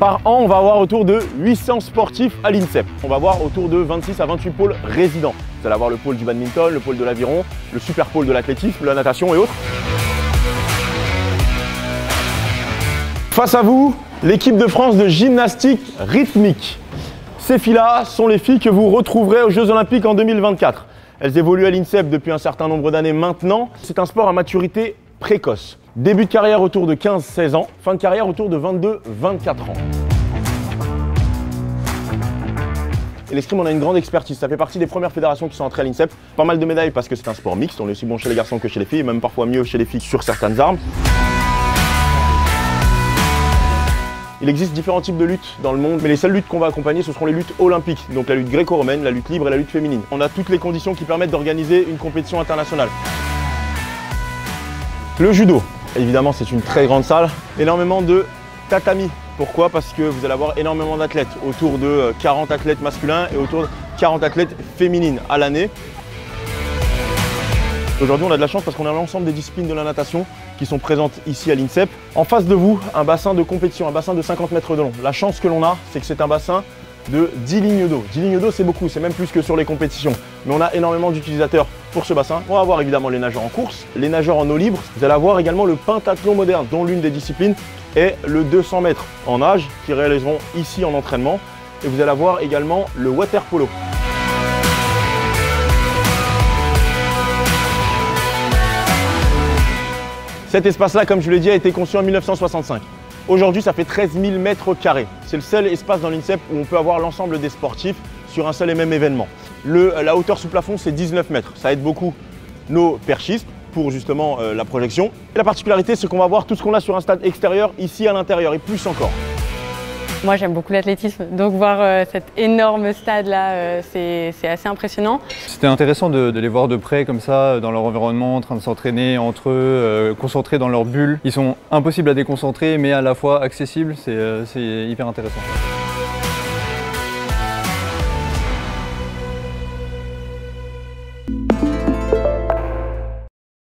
Par an, on va avoir autour de 800 sportifs à l'INSEP. On va avoir autour de 26 à 28 pôles résidents. Vous allez avoir le pôle du badminton, le pôle de l'aviron, le super pôle de l'athlétisme, la natation et autres. Face à vous, l'équipe de France de gymnastique rythmique. Ces filles-là sont les filles que vous retrouverez aux Jeux Olympiques en 2024. Elles évoluent à l'INSEP depuis un certain nombre d'années maintenant. C'est un sport à maturité précoce. Début de carrière autour de 15-16 ans, fin de carrière autour de 22-24 ans. Et l'escrime, on a une grande expertise. Ça fait partie des premières fédérations qui sont entrées à l'INSEP. Pas mal de médailles parce que c'est un sport mixte. On est aussi bon chez les garçons que chez les filles, même parfois mieux chez les filles sur certaines armes. Il existe différents types de luttes dans le monde, mais les seules luttes qu'on va accompagner, ce seront les luttes olympiques. Donc la lutte gréco-romaine, la lutte libre et la lutte féminine. On a toutes les conditions qui permettent d'organiser une compétition internationale. Le judo, évidemment, c'est une très grande salle. Énormément de tatami. Pourquoi? Parce que vous allez avoir énormément d'athlètes, autour de 40 athlètes masculins et autour de 40 athlètes féminines à l'année. Aujourd'hui, on a de la chance parce qu'on a l'ensemble des disciplines de la natation qui sont présentes ici à l'INSEP. En face de vous, un bassin de compétition, un bassin de 50 mètres de long. La chance que l'on a, c'est que c'est un bassin de 10 lignes d'eau. 10 lignes d'eau, c'est beaucoup, c'est même plus que sur les compétitions. Mais on a énormément d'utilisateurs pour ce bassin. On va avoir évidemment les nageurs en course, les nageurs en eau libre. Vous allez avoir également le pentathlon moderne, dont l'une des disciplines est le 200 mètres en nage, qui réaliseront ici en entraînement. Et vous allez avoir également le water polo. Cet espace-là, comme je vous l'ai dit, a été conçu en 1965. Aujourd'hui, ça fait 13 000 mètres carrés. C'est le seul espace dans l'INSEP où on peut avoir l'ensemble des sportifs sur un seul et même événement. La hauteur sous plafond, c'est 19 mètres. Ça aide beaucoup nos perchistes pour justement la projection. Et la particularité, c'est qu'on va voir tout ce qu'on a sur un stade extérieur ici à l'intérieur et plus encore. Moi, j'aime beaucoup l'athlétisme, donc voir cet énorme stade-là, c'est assez impressionnant. C'était intéressant de les voir de près comme ça, dans leur environnement, en train de s'entraîner entre eux, concentrés dans leur bulle. Ils sont impossibles à déconcentrer, mais à la fois accessibles, c'est hyper intéressant.